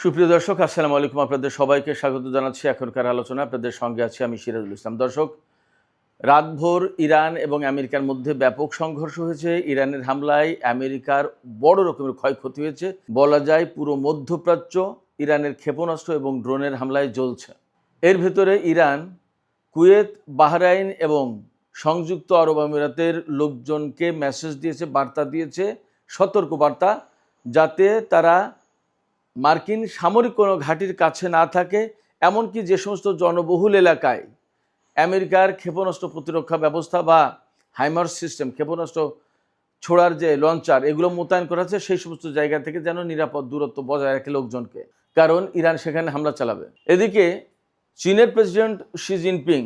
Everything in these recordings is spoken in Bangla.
সুপ্রিয় দর্শক, আসসালামু আলাইকুম। আপনাদের সবাইকে স্বাগত জানাচ্ছি এখনকার আলোচনা। আপনাদের সঙ্গে আছি আমি সিরাজুল ইসলাম। দর্শক, রাতভর ইরান এবং আমেরিকার মধ্যে ব্যাপক সংঘর্ষ হয়েছে। ইরানের হামলায় আমেরিকার বড় রকমের ক্ষয়ক্ষতি হয়েছে। বলা যায় পুরো মধ্যপ্রাচ্য ইরানের ক্ষেপণাস্ত্র এবং ড্রোনের হামলায় জ্বলছে। এর ভেতরে ইরান কুয়েত, বাহরাইন এবং সংযুক্ত আরব আমিরাতের লোকজনকে মেসেজ দিয়েছে, বার্তা দিয়েছে, সতর্ক বার্তা, যাতে তারা মার্কিন সামরিক কোনো ঘাঁটির কাছে না থাকে। এমনকি যে সমস্ত জনবহুল এলাকায় আমেরিকার ক্ষেপণাস্ত্র প্রতিরক্ষা ব্যবস্থা বা হাইমার্স সিস্টেম, ক্ষেপণাস্ত্র ছোড়ার যে লঞ্চার, এগুলো মোতায়েন করা আছে, সেই সমস্ত জায়গা থেকে যেন নিরাপদ দূরত্ব বজায় রাখে লোকজনকে, কারণ ইরান সেখানে হামলা চালাবে। এদিকে চীনের প্রেসিডেন্ট শি জিনপিং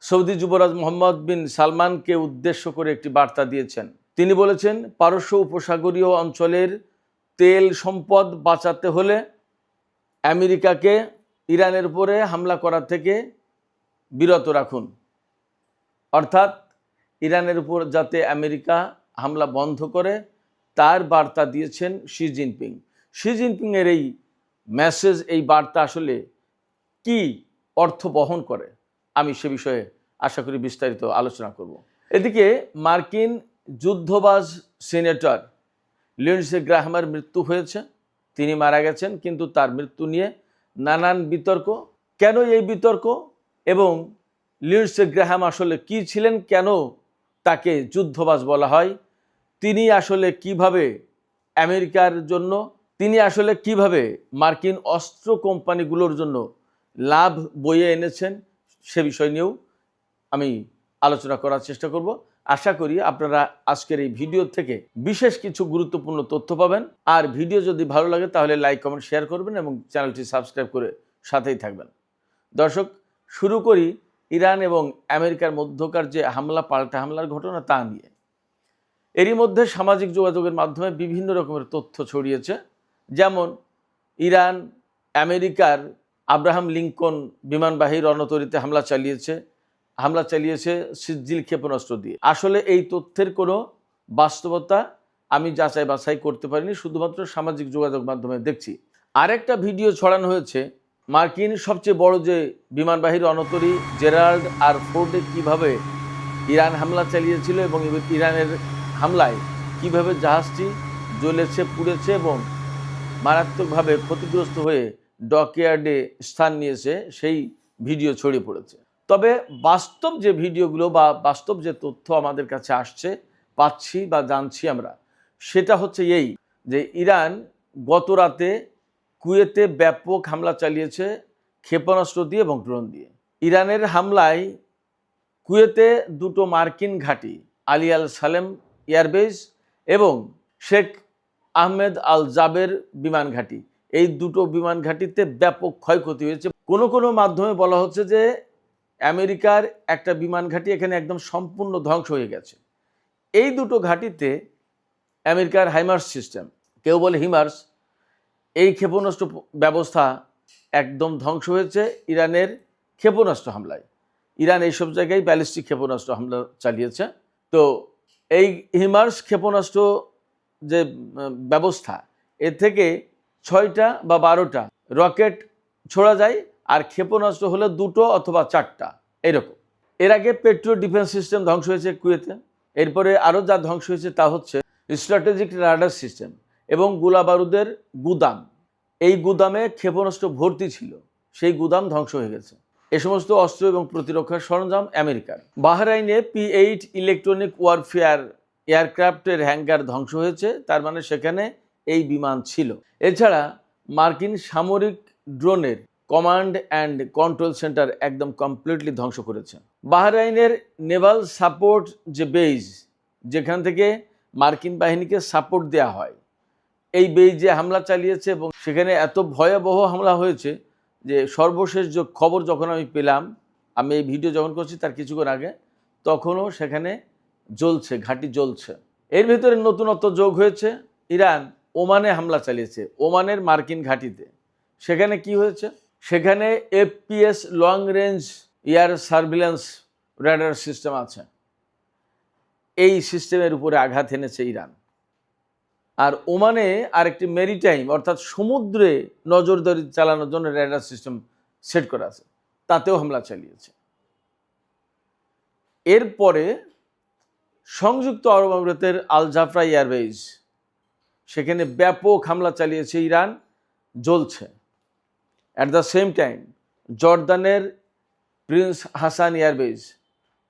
সৌদি যুবরাজ মোহাম্মদ বিন সালমানকে উদ্দেশ্য করে একটি বার্তা দিয়েছেন। তিনি বলেছেন, পারস্য উপসাগরীয় অঞ্চলের তেল সম্পদ বাঁচাতে হলে আমেরিকাকে ইরানের উপরে হামলা করা থেকে বিরত রাখুন। অর্থাৎ ইরানের উপর যাতে আমেরিকা হামলা বন্ধ করে, তার বার্তা দিয়েছেন শি জিনপিং। শি জিনপিংয়ের এই মেসেজ, এই বার্তা আসলে কি অর্থ বহন করে, আমি সে বিষয়ে আশা করি বিস্তারিত আলোচনা করব। এদিকে মার্কিন যুদ্ধবাজ সিনেটর লিন্ডসে গ্রাহামের মৃত্যু হয়েছে। তিনি মারা গেছেন, কিন্তু তার মৃত্যু নিয়ে নানান বিতর্ক। কেন এই বিতর্ক এবং লিন্ডসে গ্রাহাম আসলে কি ছিলেন, কেন তাকে যুদ্ধবাজ বলা হয়, তিনি আসলে কিভাবে আমেরিকার জন্য, তিনি আসলে কিভাবে মার্কিন অস্ত্র কোম্পানিগুলোর জন্য লাভ বয়ে এনেছেন, সে বিষয় নিয়েও আমি আলোচনা করার চেষ্টা করব। আশা করি আপনারা আজকের এই ভিডিও থেকে বিশেষ কিছু গুরুত্বপূর্ণ তথ্য পাবেন। আর ভিডিও যদি ভালো লাগে তাহলে লাইক, কমেন্ট, শেয়ার করবেন এবং চ্যানেলটি সাবস্ক্রাইব করে সাথেই থাকবেন। দর্শক, শুরু করি ইরান এবং আমেরিকার মধ্যকার যে হামলা, পাল্টা হামলার ঘটনা, তা নিয়ে। এরই মধ্যে সামাজিক যোগাযোগের মাধ্যমে বিভিন্ন রকমের তথ্য ছড়িয়েছে। যেমন ইরান আমেরিকার আব্রাহাম লিঙ্কন বিমানবাহী রণতরীতে হামলা চালিয়েছে সিজিল ক্ষেপণাস্ত্র দিয়ে। আসলে এই তথ্যের কোনো বাস্তবতা আমি যাচাই বাছাই করতে পারিনি, শুধুমাত্র সামাজিক যোগাযোগ মাধ্যমে দেখছি। আরেকটা ভিডিও ছড়ানো হয়েছে, মার্কিন সবচেয়ে বড় যে বিমানবাহী রণতরী জেরাল্ড আর ফোর্ডে কিভাবে ইরান হামলা চালিয়েছিল এবং ইরানের হামলায় কিভাবে জাহাজটি জ্বলেছে, পুড়েছে এবং মারাত্মকভাবে ক্ষতিগ্রস্ত হয়ে ডকইয়ার্ডে স্থান নিয়েছে, সেই ভিডিও ছড়িয়ে পড়েছে। তবে বাস্তব যে ভিডিওগুলো বা বাস্তব যে তথ্য আমাদের কাছে আসছে, পাচ্ছি বা জানছি আমরা, সেটা হচ্ছে এই যে ইরান গত রাতে কুয়েতে ব্যাপক হামলা চালিয়েছে ক্ষেপণাস্ত্র দিয়ে এবং ড্রোন দিয়ে। ইরানের হামলায় কুয়েতে দুটো মার্কিন ঘাঁটি, আলী আল সালেম এয়ারবেস এবং শেখ আহমেদ আল জাবের বিমান ঘাঁটি, এই দুটো বিমান ঘাঁটিতে ব্যাপক ক্ষয়ক্ষতি হয়েছে। কোনো কোনো মাধ্যমে বলা হচ্ছে যে আমেরিকার একটা বিমান ঘাঁটি এখানে একদম সম্পূর্ণ ধ্বংস হয়ে গেছে। এই দুটো ঘাঁটিতে আমেরিকার হাইমার্স সিস্টেম, কেউ বলে হিমার্স, এই ক্ষেপণাস্ত্র ব্যবস্থা একদম ধ্বংস হয়েছে ইরানের ক্ষেপণাস্ত্র হামলায়। ইরান এইসব জায়গায় ব্যালিস্টিক ক্ষেপণাস্ত্র হামলা চালিয়েছে। তো এই হিমার্স ক্ষেপণাস্ত্র যে ব্যবস্থা, এর থেকে 6টা বা 12টা রকেট ছোড়া যায়, আর ক্ষেপণাস্ত্র হলে 2টো অথবা 4টা এরকম। এর আগে পেট্রো ডিফেন্স সিস্টেম ধ্বংস হয়েছে কুয়েতে। এরপরে আরও যা ধ্বংস হয়েছে তা হচ্ছে স্ট্র্যাটেজিক রাডার সিস্টেম এবং গোলা বারুদের গুদাম। এই গুদামে ক্ষেপণাস্ত্র ভর্তি ছিল, সেই গুদাম ধ্বংস হয়ে গেছে। এ সমস্ত অস্ত্র এবং প্রতিরক্ষার সরঞ্জাম আমেরিকার। বাহরাইনে P-8 ইলেকট্রনিক ওয়ারফেয়ার এয়ারক্রাফটের হ্যাঙ্গার ধ্বংস হয়েছে, তার মানে সেখানে এই বিমান ছিল। এছাড়া মার্কিন সামরিক ড্রোনের কমান্ড অ্যান্ড কন্ট্রোল সেন্টার একদম কমপ্লিটলি ধ্বংস করেছে। বাহরাইনের নেভাল সাপোর্ট যে বেজ, যেখান থেকে মার্কিন বাহিনীকে সাপোর্ট দেওয়া হয়, এই বেজে হামলা চালিয়েছে এবং সেখানে এত ভয়াবহ হামলা হয়েছে যে সর্বশেষ যে খবর যখন আমি পেলাম, আমি এই ভিডিও যখন করছি তার কিছুক্ষণ আগে, তখনও সেখানে জ্বলছে, ঘাঁটি জ্বলছে। এর ভিতরে নতুনত্ব যোগ হয়েছে, ইরান ওমানে হামলা চালিয়েছে, ওমানের মার্কিন ঘাঁটিতে। সেখানে কি হয়েছে, সেখানে FPS long range air surveillance radar system আছে। এই সিস্টেমের উপরে আঘাত এনেছে ইরান। আর ওমানে আরেকটি মেরিটাইম অর্থাৎ সমুদ্রে নজরদারি চালানোর জন্য রেডার সিস্টেম সেট করা আছে, তাতেও হামলা চালিয়েছে। এরপরে সংযুক্ত আরব আমিরাতের আল জাফরা এয়ারবেজ, সেখানে ব্যাপক হামলা চালিয়েছে ইরান, জ্বলছে। অ্যাট দ্য সেম টাইম জর্দানের প্রিন্স হাসান এয়ারবেজ,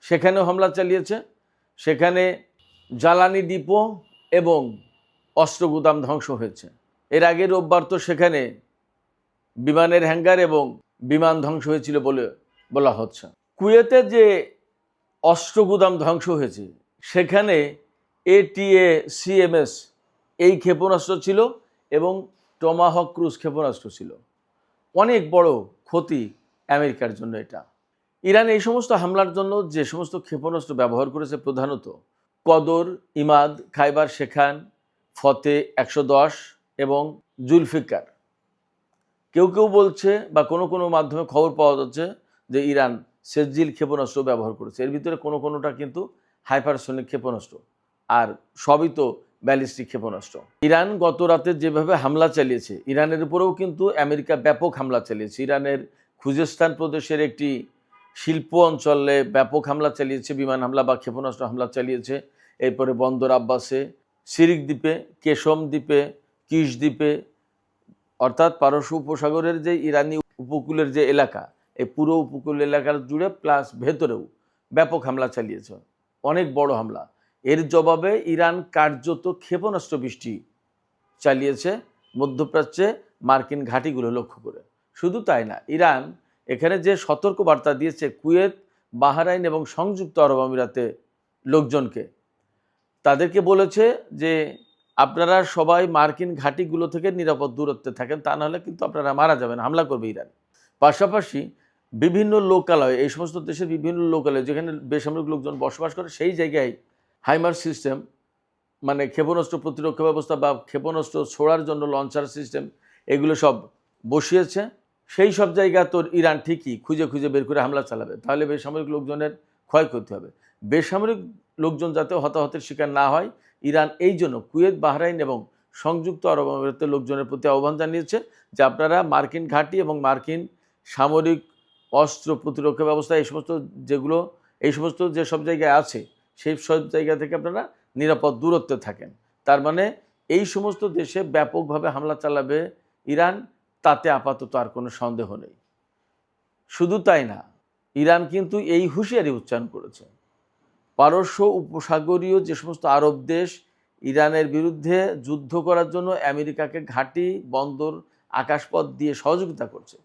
সেখানেও হামলা চালিয়েছে। সেখানে জ্বালানি ডিপো এবং অস্ত্র গুদাম ধ্বংস হয়েছে। এর আগে রোববার তো সেখানে বিমানের হ্যাঙ্গার এবং বিমান ধ্বংস হয়েছিল বলে বলা হচ্ছে। কুয়েতে যে অস্ত্র গুদাম ধ্বংস হয়েছে সেখানে ATACMS এই ক্ষেপণাস্ত্র ছিল এবং টমাহক ক্রুজ ক্ষেপণাস্ত্র ছিল। অনেক বড় ক্ষতি আমেরিকার জন্য এটা। ইরান এই সমস্ত হামলার জন্য যে সমস্ত ক্ষেপণাস্ত্র ব্যবহার করেছে, প্রধানত কদর, ইমাদ, খাইবার শেখান, ফতে 110 এবং জুলফিকার। কেউ কেউ বলছে বা কোনো কোনো মাধ্যমে খবর পাওয়া যাচ্ছে যে ইরান সেজিল ক্ষেপণাস্ত্র ব্যবহার করেছে। এর ভিতরে কোনোটা কিন্তু হাইপারসনিক ক্ষেপণাস্ত্র, আর সবই তো ব্যালিস্টিক ক্ষেপণাস্ত্র। ইরান গত রাতে যেভাবে হামলা চালিয়েছে, ইরানের উপরেও কিন্তু আমেরিকা ব্যাপক হামলা চালিয়েছে। ইরানের খুজেস্তান প্রদেশের একটি শিল্প অঞ্চলে ব্যাপক হামলা চালিয়েছে, বিমান হামলা বা ক্ষেপণাস্ত্র হামলা চালিয়েছে। এরপরে বন্দর আব্বাসে, সিরিক দ্বীপে, কেশম দ্বীপে, কিশ দ্বীপে, অর্থাৎ পারস্য উপসাগরের যে ইরানি উপকূলের যে এলাকা, এই পুরো উপকূল এলাকার জুড়ে প্লাস ভেতরেও ব্যাপক হামলা চালিয়েছে, অনেক বড় হামলা। এর জবাবে ইরান কার্যত ক্ষেপণাস্ত্র বৃষ্টি চালিয়েছে মধ্যপ্রাচ্যে মার্কিন ঘাঁটিগুলো লক্ষ্য করে। শুধু তাই না, ইরান এখানে যে সতর্ক বার্তা দিয়েছে কুয়েত, বাহরাইন এবং সংযুক্ত আরব আমিরাতে লোকজনকে, তাদেরকে বলেছে যে আপনারা সবাই মার্কিন ঘাঁটিগুলো থেকে নিরাপদ দূরত্বে থাকেন, তা নাহলে কিন্তু আপনারা মারা যাবেন, হামলা করবে ইরান। পাশাপাশি বিভিন্ন লোকালয়, এই সমস্ত দেশের বিভিন্ন লোকালয় যেখানে বেসামরিক লোকজন বসবাস করে, সেই জায়গায় হাইমার সিস্টেম, মানে ক্ষেপণাস্ত্র প্রতিরক্ষা ব্যবস্থা বা ক্ষেপণাস্ত্র ছোড়ার জন্য লঞ্চার সিস্টেম, এগুলো সব বসিয়েছে। সেই সব জায়গা তো ইরান ঠিকই খুঁজে খুঁজে বের করে হামলা চালাবে, তাহলে বেসামরিক লোকজনের ক্ষয়ক্ষতি হবে। বেসামরিক লোকজন যাতে হতাহতের শিকার না হয়, ইরান এই জন্য কুয়েত, বাহরাইন এবং সংযুক্ত আরব আমিরাতের লোকজনের প্রতি আহ্বান জানিয়েছে যে আপনারা মার্কিন ঘাঁটি এবং মার্কিন সামরিক অস্ত্র প্রতিরক্ষা ব্যবস্থা এই সমস্ত যেসব জায়গায় আছে, সেই সব জায়গা থেকে আপনারা নিরাপদ দূরত্বে থাকেন। তার মানে এই সমস্ত দেশে ব্যাপকভাবে হামলা চালাবে ইরান, তাতে আপাতত আর কোনো সন্দেহ নেই। শুধু তাই না, ইরান কিন্তু এই হুঁশিয়ারি উচ্চারণ করেছে, পারস্য উপসাগরীয় যে সমস্ত আরব দেশ ইরানের বিরুদ্ধে যুদ্ধ করার জন্য আমেরিকাকে ঘাঁটি, বন্দর, আকাশপথ দিয়ে সহযোগিতা করছে,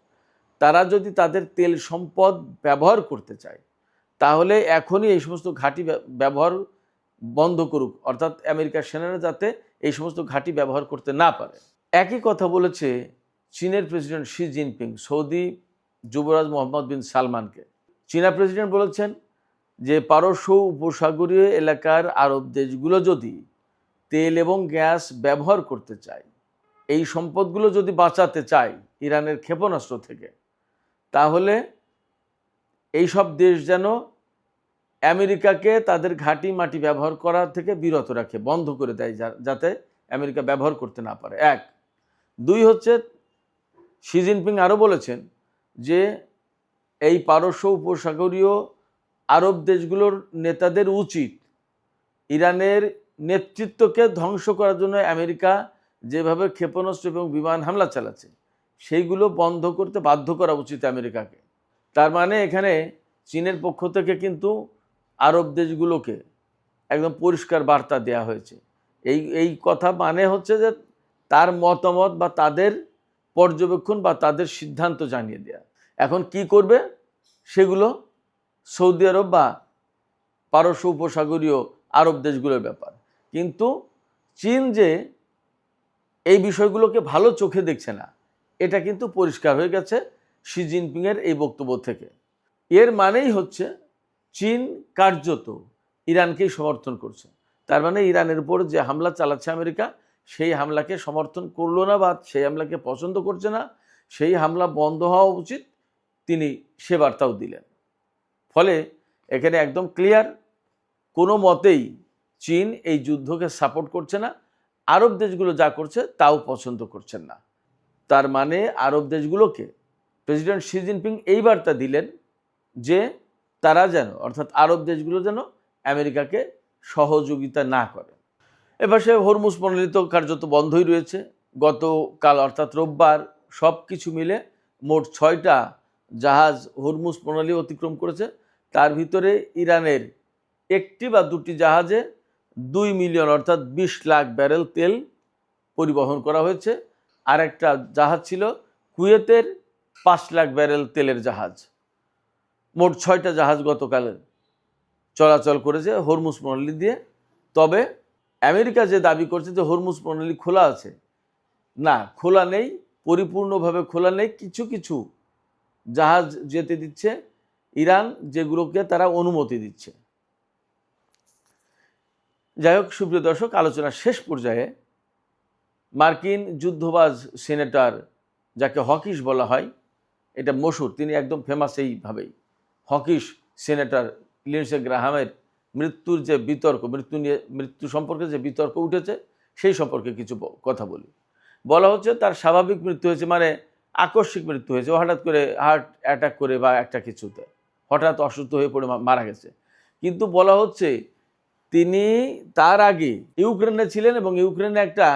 তারা যদি তাদের তেল সম্পদ ব্যবহার করতে চায় তাহলে এখনই এই সমস্ত ঘাঁটি ব্যবহার বন্ধ করুক, অর্থাৎ আমেরিকার সেনারা যাতে এই সমস্ত ঘাঁটি ব্যবহার করতে না পারে। একই কথা বলেছে চীনের প্রেসিডেন্ট শি জিনপিং সৌদি যুবরাজ মোহাম্মদ বিন সালমানকে। চীনা প্রেসিডেন্ট বলেছেন যে পারস্য উপসাগরীয় এলাকার আরব দেশগুলো যদি তেল এবং গ্যাস ব্যবহার করতে চায়, এই সম্পদগুলো যদি বাঁচাতে চায় ইরানের ক্ষেপণাস্ত্র থেকে, তাহলে এই সব দেশ যেন আমেরিকাকে তাদের ঘাঁটি মাটি ব্যবহার করা থেকে বিরত রাখে, বন্ধ করে দেয়, যাতে আমেরিকা ব্যবহার করতে না পারে। এক। দুই হচ্ছে, শি জিনপিং আরও বলেছেন যে এই পারস্য উপসাগরীয় আরব দেশগুলোর নেতাদের উচিত ইরানের নেতৃত্বকে ধ্বংস করার জন্য আমেরিকা যেভাবে ক্ষেপণাস্ত্র এবং বিমান হামলা চালাচ্ছে সেইগুলো বন্ধ করতে বাধ্য করা উচিত আমেরিকাকে। তার মানে এখানে চীনের পক্ষ থেকে কিন্তু আরব দেশগুলোকে একদম পরিষ্কার বার্তা দেওয়া হয়েছে। এই কথা মানে হচ্ছে যে তার মতামত বা তাদের পর্যবেক্ষণ বা তাদের সিদ্ধান্ত জানিয়ে দেয়া। এখন কি করবে সেগুলো সৌদি আরব বা পারস্য উপসাগরীয় আরব দেশগুলোর ব্যাপার, কিন্তু চীন যে এই বিষয়গুলোকে ভালো চোখে দেখছে না, এটা কিন্তু পরিষ্কার হয়ে গেছে শি জিনপিংয়ের এই বক্তব্য থেকে। এর মানেই হচ্ছে চীন কার্যত ইরানকেই সমর্থন করছে। তার মানে ইরানের উপর যে হামলা চালাচ্ছে আমেরিকা, সেই হামলাকে সমর্থন করলো না বা সেই হামলাকে পছন্দ করছে না, সেই হামলা বন্ধ হওয়া উচিত, তিনি সে বার্তাও দিলেন। ফলে এখানে একদম ক্লিয়ার, কোনো মতেই চীন এই যুদ্ধকে সাপোর্ট করছে না, আরব দেশগুলো যা করছে তাও পছন্দ করছেন না। তার মানে আরব দেশগুলোকে প্রেসিডেন্ট শি জিনপিং এই বার্তা দিলেন যে তারা যেন, অর্থাৎ আরব দেশগুলো যেন আমেরিকাকে সহযোগিতা না করে। এপাশে হরমুজ প্রণালী তো কার্যত বন্ধই রয়েছে। গতকাল অর্থাৎ রোববার সব কিছু মিলে মোট 6টা জাহাজ হরমুজ প্রণালী অতিক্রম করেছে। তার ভিতরে ইরানের 1টি বা 2টি জাহাজে 2 মিলিয়ন অর্থাৎ 20 লাখ ব্যারেল তেল পরিবহন করা হয়েছে। আর একটা জাহাজ ছিল কুয়েতের 5 লাখ ব্যারেল তেলের জাহাজ। মোট 6টা জাহাজ গতকাল চলাচল করেছে হরমুজ প্রণালী দিয়ে। তবে আমেরিকা যে দাবি করছে যে হরমুজ প্রণালী খোলা আছে, না, খোলা নেই, পরিপূর্ণভাবে খোলা নেই। কিছু কিছু জাহাজ যেতে দিচ্ছে ইরান, যেগুলোকে তারা অনুমতি দিচ্ছে। যাই হোক সুপ্রিয় দর্শক, আলোচনার শেষ পর্যায়ে মার্কিন যুদ্ধবাজ সিনেটর, যাকে হকিস বলা হয়, এটা মশহুর, তিনি একদম ফেমাস এইভাবেই, হকিস সিনেটর লিন্ডসে গ্রাহামের মৃত্যুর যে বিতর্ক, মৃত্যু সম্পর্কে যে বিতর্ক উঠেছে সেই সম্পর্কে কিছু কথা বলি। বলা হচ্ছে তার স্বাভাবিক মৃত্যু হয়েছে, মানে আকস্মিক মৃত্যু হয়েছে, হঠাৎ করে হার্ট অ্যাটাক করে বা একটা কিছুতে হঠাৎ অসুস্থ হয়ে পড়ে মারা গেছে। কিন্তু বলা হচ্ছে তিনি তার আগে ইউক্রেনে ছিলেন এবং ইউক্রেনে একটা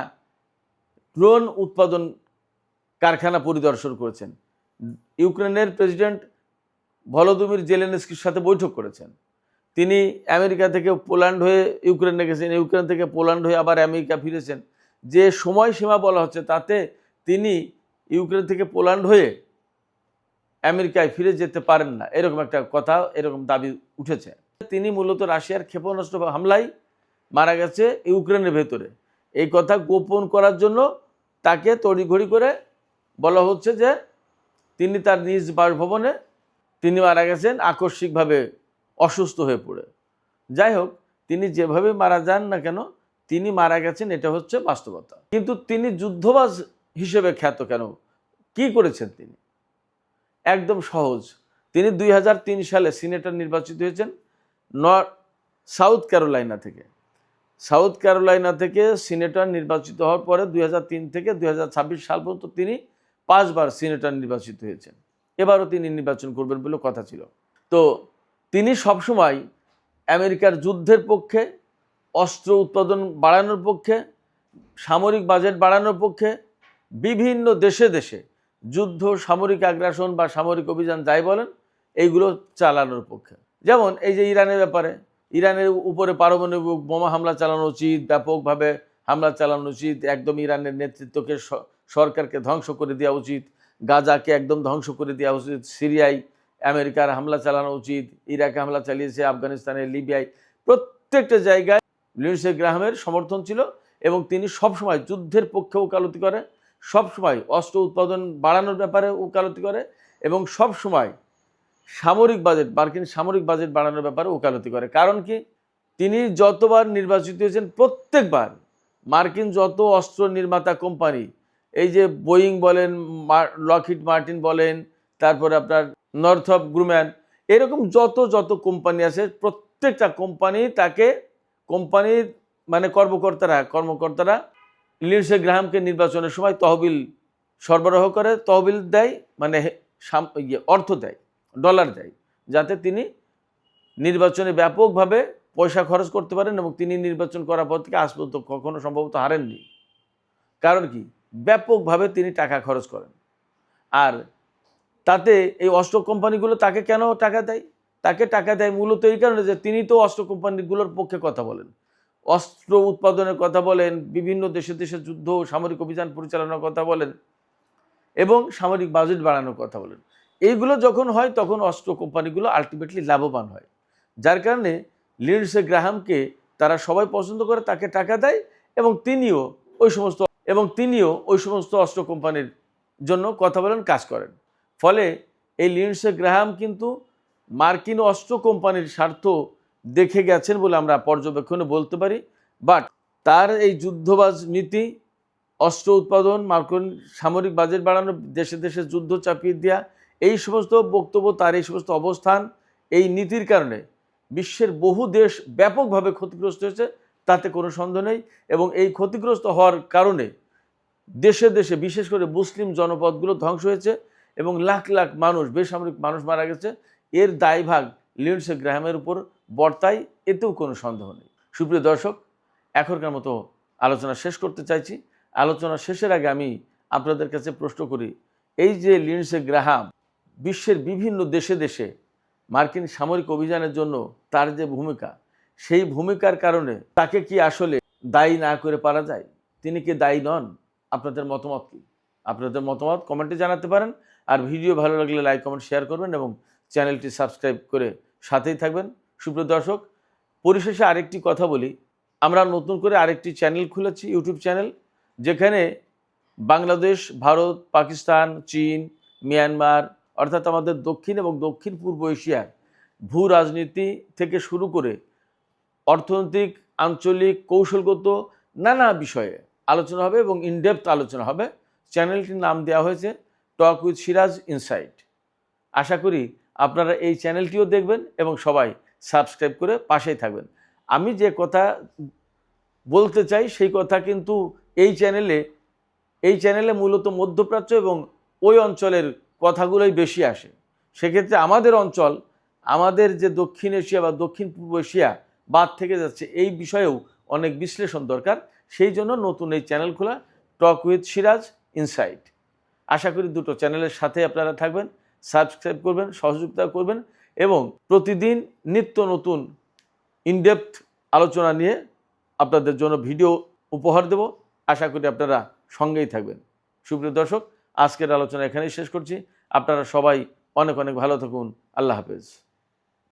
ড্রোন উৎপাদন কারখানা পরিদর্শন করেছেন। ইউক্রেনের প্রেসিডেন্ট ভলোদিমির জেলেনস্কির সাথে বৈঠক করেছেন। তিনি আমেরিকা থেকে পোল্যান্ড হয়ে ইউক্রেনে গেছেন, ইউক্রেন থেকে পোল্যান্ড হয়ে আবার আমেরিকা ফিরেছেন। যে সময়সীমা বলা হচ্ছে তাতে তিনি ইউক্রেন থেকে পোল্যান্ড হয়ে আমেরিকায় ফিরে যেতে পারেন না, এরকম একটা কথা, এরকম দাবি উঠেছে। তিনি মূলত রাশিয়ার ক্ষেপণাস্ত্র হামলায় মারা গেছে ইউক্রেনের ভেতরে, এই কথা গোপন করার জন্য তাকে তড়িঘড়ি করে বলা হচ্ছে যে তিনি তার নিজ বাসভবনে তিনি মারা গেছেন আকস্মিকভাবে অসুস্থ হয়ে পড়ে। যাই হোক, তিনি যেভাবে মারা যান না কেন, তিনি মারা গেছেন, এটা হচ্ছে বাস্তবতা। কিন্তু তিনি যুদ্ধবাজ হিসেবে খ্যাত কেন, কি করেছেন তিনি? একদম সহজ। তিনি 2003 সালে সিনেটর নির্বাচিত হয়েছেন সাউথ ক্যারোলাইনা থেকে। সাউথ ক্যারোলাইনা থেকে সিনেটর নির্বাচিত হওয়ার পরে 2003 থেকে 2026 সাল পর্যন্ত তিনি 5 বার সিনেটর নির্বাচিত হয়েছেন। এবারও তিনি নির্বাচন করবেন বলে কথা ছিল। তো তিনি সবসময় আমেরিকার যুদ্ধের পক্ষে, অস্ত্র উৎপাদন বাড়ানোর পক্ষে, সামরিক বাজেট বাড়ানোর পক্ষে, বিভিন্ন দেশে দেশে যুদ্ধ, সামরিক আগ্রাসন বা সামরিক অভিযান যাই বলেন, এইগুলো চালানোর পক্ষে। যেমন এই যে ইরানের ব্যাপারে, ইরানের উপরে পারমাণবিক বোমা হামলা চালানো উচিত, ব্যাপকভাবে হামলা চালানো উচিত, একদম ইরানের নেতৃত্বকে, সরকারকে ধ্বংস করে দেওয়া উচিত, গাজাকে একদম ধ্বংস করে দেওয়া উচিত, সিরিয়ায় আমেরিকার হামলা চালানো উচিত, ইরাকে হামলা চালিয়েছে, আফগানিস্তানে, লিবিয়ায়, প্রত্যেকটা জায়গায় লিন্ডসে গ্রাহামের সমর্থন ছিল এবং তিনি সবসময় যুদ্ধের পক্ষে ওকালতি করে, সবসময় অস্ত্র উৎপাদন বাড়ানোর ব্যাপারে ওকালতি করে এবং সবসময় সামরিক বাজেট, মার্কিন সামরিক বাজেট বাড়ানোর ব্যাপারে ওকালতি করে। কারণ কি, তিনি যতবার নির্বাচিত হয়েছেন প্রত্যেকবার মার্কিন যত অস্ত্র নির্মাতা কোম্পানি, এই যে বোয়িং বলেন, লকহিড মার্টিন বলেন, তারপরে আপনার নর্থরপ গ্রুম্যান, এরকম যত কোম্পানি আছে, প্রত্যেকটা কোম্পানি তাকে, কোম্পানির মানে কর্মকর্তারা লিন্ডসে গ্রাহামকে নির্বাচনের সময় তহবিল সরবরাহ করে, তহবিল দেয়, মানে অর্থ দেয়, ডলার দেয়, যাতে তিনি নির্বাচনে ব্যাপকভাবে পয়সা খরচ করতে পারেন এবং তিনি নির্বাচন করার পর থেকে আজ পর্যন্ত কখনো সম্ভবত হারেননি। কারণ কি, ব্যাপকভাবে তিনি টাকা খরচ করেন। আর তাতে এই অস্ত্র কোম্পানিগুলো তাকে কেন টাকা দেয়? তাকে টাকা দেয় মূলত এই কারণে যে তিনি তো অস্ত্র কোম্পানিগুলোর পক্ষে কথা বলেন, অস্ত্র উৎপাদনের কথা বলেন, বিভিন্ন দেশে দেশে যুদ্ধ, সামরিক অভিযান পরিচালনার কথা বলেন এবং সামরিক বাজেট বাড়ানোর কথা বলেন। এইগুলো যখন হয় তখন অস্ত্র কোম্পানিগুলো আলটিমেটলি লাভবান হয়, যার কারণে লিন্ডসে গ্রাহামকে তারা সবাই পছন্দ করে, তাকে টাকা দেয় এবং তিনিও ওই সমস্ত অস্ত্র কোম্পানির জন্য কথা বলেন, কাজ করেন। ফলে এই লিন্ডসে গ্রাহাম কিন্তু মার্কিন অস্ত্র কোম্পানির স্বার্থ দেখে গেছেন বলে আমরা পর্যবেক্ষণে বলতে পারি। বাট তার এই যুদ্ধবাজ নীতি, অস্ত্র উৎপাদন, মার্কিন সামরিক বাজেট বাড়ানো, দেশে দেশে যুদ্ধ চাপিয়ে দেওয়া, এই সমস্ত বক্তব্য, তার এই সমস্ত অবস্থান, এই নীতির কারণে বিশ্বের বহু দেশ ব্যাপকভাবে ক্ষতিগ্রস্ত হয়েছে, তাতে কোনো সন্দেহ নেই। এবং এই ক্ষতিগ্রস্ত হওয়ার কারণে দেশে দেশে বিশেষ করে মুসলিম জনপদগুলো ধ্বংস হয়েছে এবং লাখ লাখ মানুষ, বেসামরিক মানুষ মারা গেছে। এর দায়ভাগ লিন্ডসে গ্রাহামের উপর বর্তায়, এতেও কোনো সন্দেহ নেই। সুপ্রিয় দর্শক, এখনকার মতো আলোচনা শেষ করতে চাইছি। আলোচনা শেষের আগে আমি আপনাদের কাছে প্রশ্ন করি, এই যে লিন্ডসে গ্রাহাম বিশ্বের বিভিন্ন দেশে দেশে মার্কিন সামরিক অভিযানের জন্য তার যে ভূমিকা, সেই ভূমিকার কারণে তাকে কি আসলে দায়ী না করে পারা যায়? তিনি কি দায়ী নন? আপনাদের মতামত কি? আপনাদের মতামত কমেন্টে জানাতে পারেন। আর ভিডিও ভালো লাগলে লাইক, কমেন্ট, শেয়ার করবেন এবং চ্যানেলটি সাবস্ক্রাইব করে সাথেই থাকবেন। সুপ্রিয় দর্শক, পরিশেষে আরেকটি কথা বলি, আমরা নতুন করে আরেকটি চ্যানেল খুলেছি, ইউটিউব চ্যানেল, যেখানে বাংলাদেশ, ভারত, পাকিস্তান, চীন, মিয়ানমার অর্থাৎ আমাদের দক্ষিণ এবং দক্ষিণ পূর্ব এশিয়ার ভূ রাজনীতি থেকে শুরু করে অর্থনৈতিক, আঞ্চলিক, কৌশলগত নানা বিষয়ে আলোচনা হবে এবং ইনডেপথ আলোচনা হবে। চ্যানেলটির নাম দেওয়া হয়েছে টক উইথ সিরাজ ইনসাইট। আশা করি আপনারা এই চ্যানেলটিও দেখবেন এবং সবাই সাবস্ক্রাইব করে পাশেই থাকবেন। আমি যে কথা বলতে চাই সেই কথা কিন্তু এই চ্যানেলে মূলত মধ্যপ্রাচ্য এবং ওই অঞ্চলের কথাগুলোই বেশি আসে। সেক্ষেত্রে আমাদের অঞ্চল, আমাদের যে দক্ষিণ এশিয়া বা দক্ষিণ পূর্ব এশিয়া বাদ থেকে যাচ্ছে, এই বিষয়েও অনেক বিশ্লেষণ দরকার। সেই জন্য নতুন এই চ্যানেল খোলা, টক উইথ সিরাজ ইনসাইট। আশা করি দুটো চ্যানেলের সাথে আপনারা থাকবেন, সাবস্ক্রাইব করবেন, সহযোগিতা করবেন এবং প্রতিদিন নিত্য নতুন ইনডেপথ আলোচনা নিয়ে আপনাদের জন্য ভিডিও উপহার দেব। আশা করি আপনারা সঙ্গেই থাকবেন। সুপ্রিয় দর্শক, আজকের আলোচনা এখানেই শেষ করছি। আপনারা সবাই অনেক অনেক ভালো থাকুন। আল্লাহ হাফেজ।